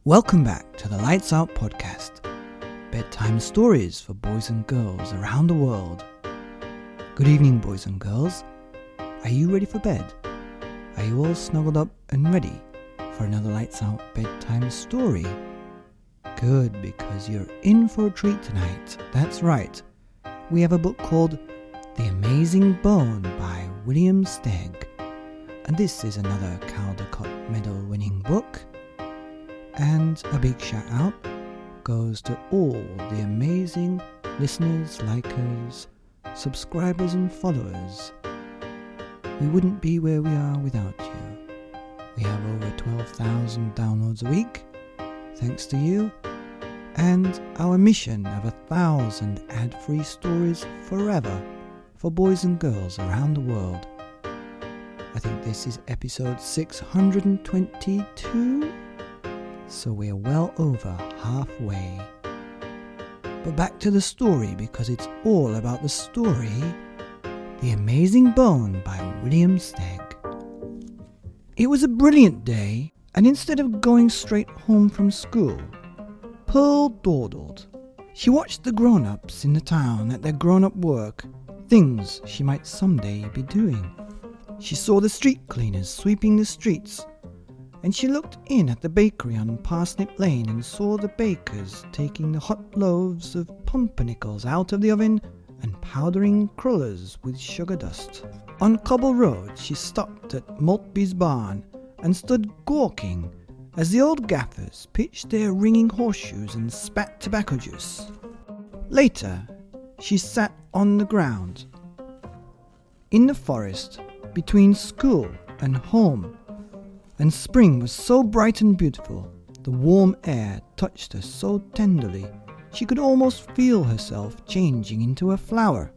Welcome back to the Lights Out podcast, bedtime stories for boys and girls around the world. Good evening, boys and girls. Are you ready for bed? Are you all snuggled up and ready for another Lights Out bedtime story? Good, because you're in for a treat tonight. That's right. We have a book called The Amazing Bone by William Steig. And this is another Caldecott Medal winning book. And a big shout out goes to all the amazing listeners, likers, subscribers and followers. We wouldn't be where we are without you. We have over 12,000 downloads a week, thanks to you, and our mission of 1,000 ad-free stories forever for boys and girls around the world. I think this is episode 622. So we're well over halfway. But back to the story, because it's all about the story The Amazing Bone by William Steig. It was a brilliant day, and instead of going straight home from school, Pearl dawdled. She watched the grown-ups in the town at their grown-up work, things she might someday be doing. She saw the street cleaners sweeping the streets, and she looked in at the bakery on Parsnip Lane and saw the bakers taking the hot loaves of pumpernickels out of the oven and powdering crullers with sugar dust. On Cobble Road she stopped at Maltby's barn and stood gawking as the old gaffers pitched their ringing horseshoes and spat tobacco juice. Later she sat on the ground in the forest between school and home. And spring was so bright and beautiful, the warm air touched her so tenderly, she could almost feel herself changing into a flower.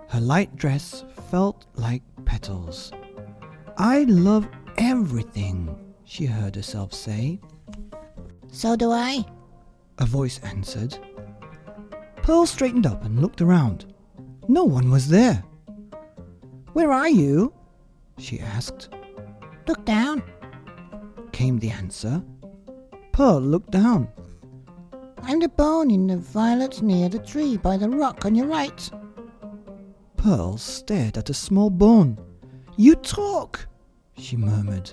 Her light dress felt like petals. "I love everything," she heard herself say. "So do I," a voice answered. Pearl straightened up and looked around. No one was there. "Where are you?" she asked. "Look down," came the answer. Pearl looked down. "I'm the bone in the violets near the tree by the rock on your right." Pearl stared at a small bone. "You talk," she murmured.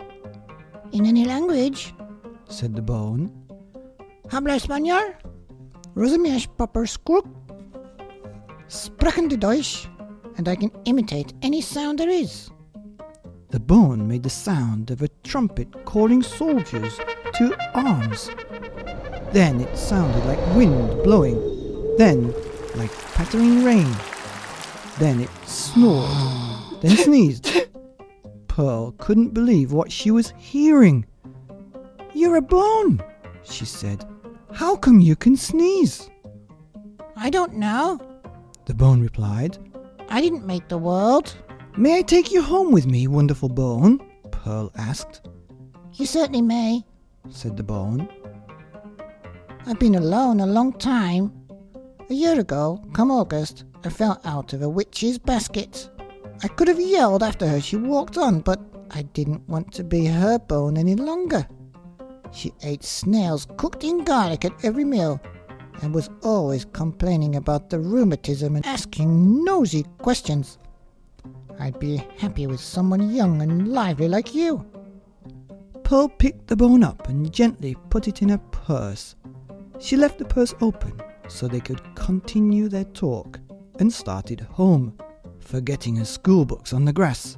"In any language," said the bone. "Habla español? Rosamiash popper squawk? Sprechen de Deutsch, and I can imitate any sound there is." The bone made the sound of a trumpet calling soldiers to arms. Then it sounded like wind blowing, then like pattering rain. Then it snored, then sneezed. Pearl couldn't believe what she was hearing. "You're a bone," she said. "How come you can sneeze?" "I don't know," the bone replied. "I didn't make the world." "May I take you home with me, wonderful bone?" Pearl asked. "You certainly may," said the bone. "I've been alone a long time. A year ago, come August, I fell out of a witch's basket. I could have yelled after her, she walked on, but I didn't want to be her bone any longer. She ate snails cooked in garlic at every meal, and was always complaining about the rheumatism and asking nosy questions. I'd be happy with someone young and lively like you." Pearl picked the bone up and gently put it in her purse. She left the purse open so they could continue their talk and started home, forgetting her school books on the grass.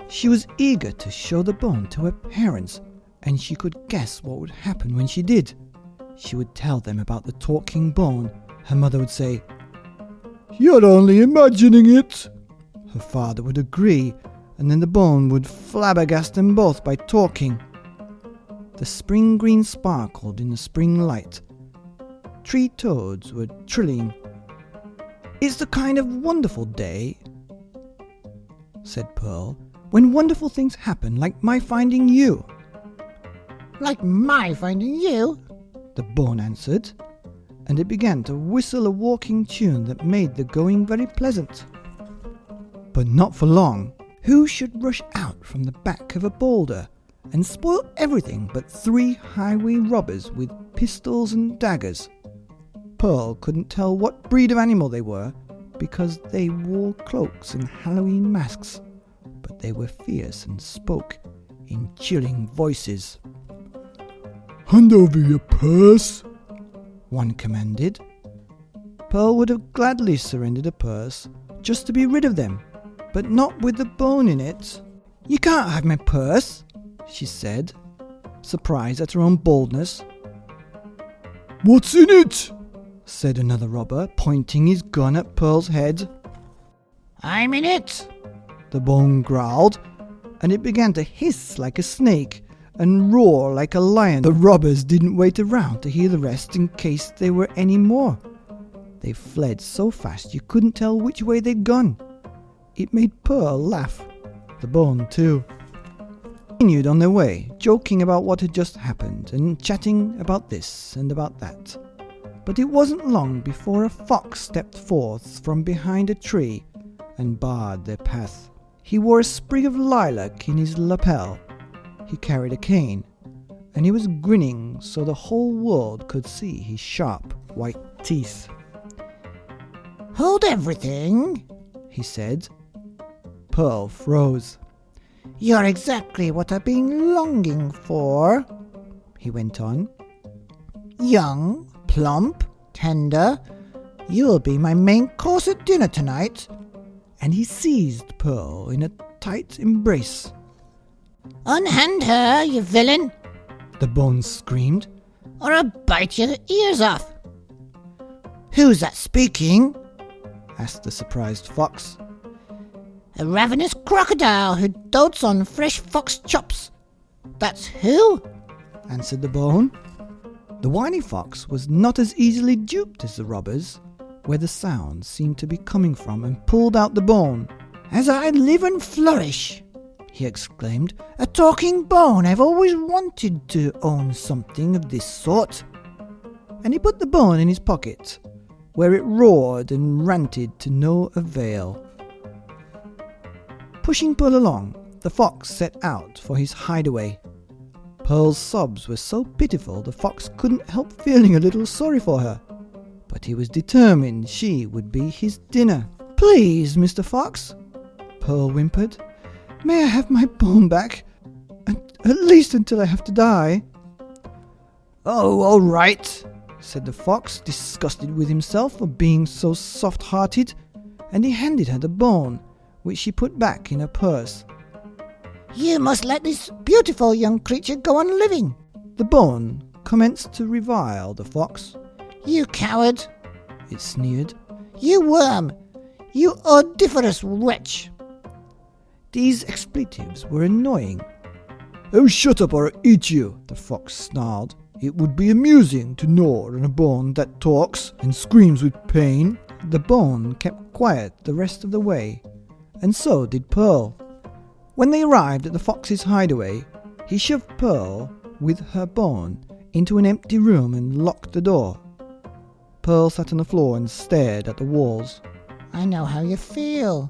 She was eager to show the bone to her parents, and she could guess what would happen when she did. She would tell them about the talking bone. Her mother would say, "You're only imagining it." Her father would agree, and then the bone would flabbergast them both by talking. The spring green sparkled in the spring light. Tree toads were trilling. "It's the kind of wonderful day," said Pearl, "when wonderful things happen, like my finding you." "Like my finding you?" the bone answered, and it began to whistle a walking tune that made the going very pleasant. But not for long. Who should rush out from the back of a boulder and spoiled everything but 3 highway robbers with pistols and daggers. Pearl couldn't tell what breed of animal they were because they wore cloaks and Halloween masks, but they were fierce and spoke in chilling voices. "Hand over your purse," one commanded. Pearl would have gladly surrendered a purse just to be rid of them, but not with the bone in it. "You can't have my purse," she said, surprised at her own boldness. "What's in it?" said another robber, pointing his gun at Pearl's head. I'm in it. The bone growled, and it began to hiss like a snake and roar like a lion. The robbers didn't wait around to hear the rest in case there were any more. They fled so fast you couldn't tell which way they'd gone. It made Pearl laugh. The bone too. They continued on their way, joking about what had just happened and chatting about this and about that. But it wasn't long before a fox stepped forth from behind a tree and barred their path. He wore a sprig of lilac in his lapel. He carried a cane, and he was grinning so the whole world could see his sharp white teeth. Hold everything, he said. Pearl froze. You're exactly what I've been longing for, he went on. Young, plump, tender, you'll be my main course at dinner tonight. And he seized Pearl in a tight embrace. Unhand her, you villain, the bone screamed, or I'll bite your ears off. Who's that speaking? asked the surprised fox. A ravenous crocodile who dotes on fresh fox chops. That's who? Answered the bone. The whiny fox was not as easily duped as the robbers, where the sound seemed to be coming from, and pulled out the bone. As I live and flourish, he exclaimed, a talking bone. I've always wanted to own something of this sort. And he put the bone in his pocket, where it roared and ranted to no avail. Pushing Pearl along, the fox set out for his hideaway. Pearl's sobs were so pitiful the fox couldn't help feeling a little sorry for her. But he was determined she would be his dinner. "Please, Mr. Fox," Pearl whimpered, "may I have my bone back? At least until I have to die." "Oh, all right," said the fox, disgusted with himself for being so soft-hearted, and he handed her the bone, which she put back in her purse. You must let this beautiful young creature go on living. The bone commenced to revile the fox. You coward, it sneered. You worm, you odoriferous wretch. These expletives were annoying. "Oh, shut up or I'll eat you," the fox snarled. "It would be amusing to gnaw on a bone that talks and screams with pain." The bone kept quiet the rest of the way, and so did Pearl. When they arrived at the fox's hideaway, he shoved Pearl with her bone into an empty room and locked the door. Pearl sat on the floor and stared at the walls. I know how you feel,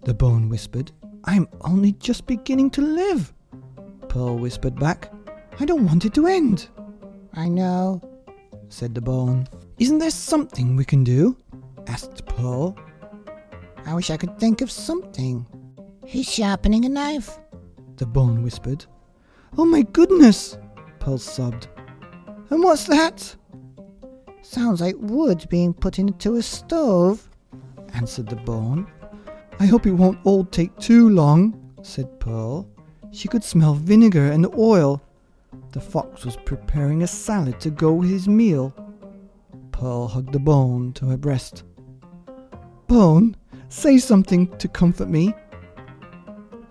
the bone whispered. "I'm only just beginning to live," Pearl whispered back. "I don't want it to end." I know, said the bone. "Isn't there something we can do?" asked Pearl. I wish I could think of something. He's sharpening a knife, the bone whispered. "Oh my goodness," Pearl sobbed. "And what's that?" Sounds like wood being put into a stove, answered the bone. "I hope it won't all take too long," said Pearl. She could smell vinegar and oil. The fox was preparing a salad to go with his meal. Pearl hugged the bone to her breast. "Bone, say something to comfort me."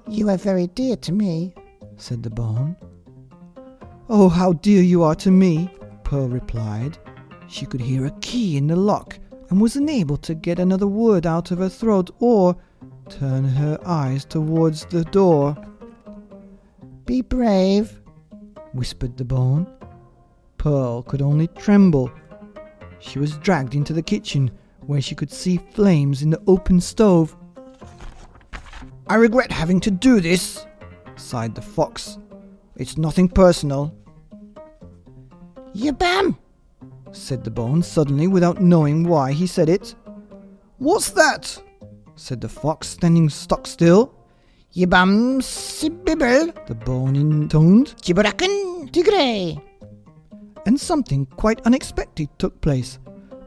You are very dear to me, said the bone. "Oh, how dear you are to me," Pearl replied. She could hear a key in the lock and was unable to get another word out of her throat or turn her eyes towards the door. Be brave, whispered the bone. Pearl could only tremble. She was dragged into the kitchen, where she could see flames in the open stove. "I regret having to do this," sighed the fox. It's nothing personal. Yabam! Said the bone suddenly without knowing why he said it. What's that? Said the fox, standing stock still. Yabam sibibble, The bone intoned. Jibarakan tigre. And something quite unexpected took place.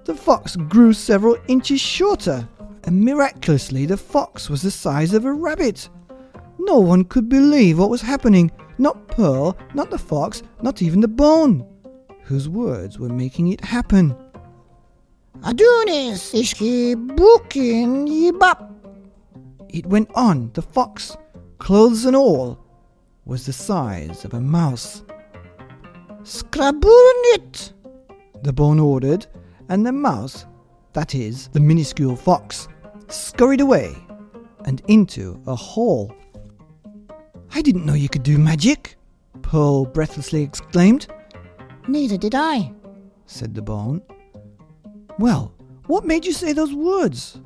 The fox grew several inches shorter, and miraculously the fox was the size of a rabbit. No one could believe what was happening. Not Pearl, not the fox, not even the bone, whose words were making it happen. Adunis ishki bukin yibap. It went on. The fox, clothes and all, was the size of a mouse. Skrabunit. The bone ordered, and the mouse, that is, the minuscule fox, scurried away and into a hall. I didn't know you could do magic, Pearl breathlessly exclaimed. Neither did I, Said the bone. Well, what made you say those words?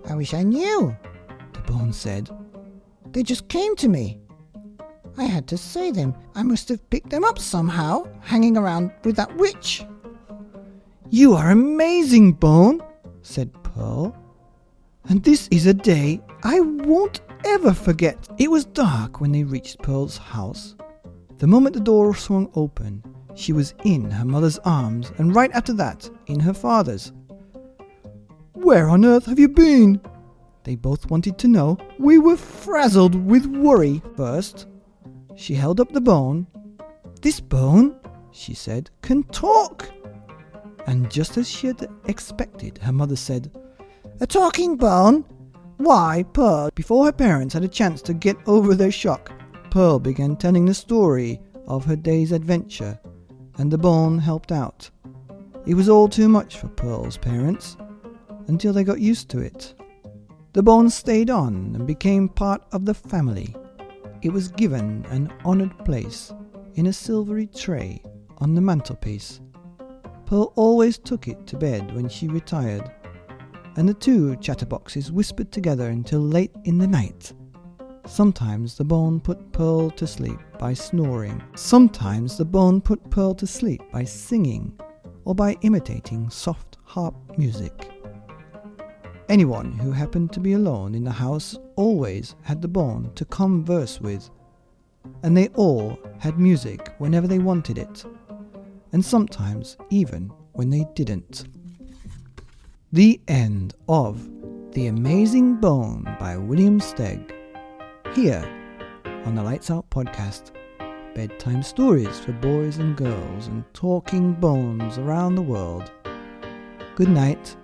I wish I knew. The bone said. They just came to me. I had to say them. I must have picked them up somehow, hanging around with that witch. You are amazing, Bone, said Pearl. And this is a day I won't ever forget. It was dark when they reached Pearl's house. The moment the door swung open, she was in her mother's arms, and right after that, in her father's. Where on earth have you been? They both wanted to know. We were frazzled with worry. First, she held up the bone. This bone, she said, can talk. And just as she had expected, her mother said, A talking bone? Why, Pearl? Before her parents had a chance to get over their shock, Pearl began telling the story of her day's adventure, and the bone helped out. It was all too much for Pearl's parents, until they got used to it. The bone stayed on and became part of the family. It was given an honored place in a silvery tray on the mantelpiece. Pearl always took it to bed when she retired, and the two chatterboxes whispered together until late in the night. Sometimes the bone put Pearl to sleep by snoring. Sometimes the bone put Pearl to sleep by singing or by imitating soft harp music. Anyone who happened to be alone in the house always had the bone to converse with, and they all had music whenever they wanted it, and sometimes even when they didn't. The end of The Amazing Bone by William Steig, here on the Lights Out podcast. Bedtime stories for boys and girls and talking bones around the world. Good night.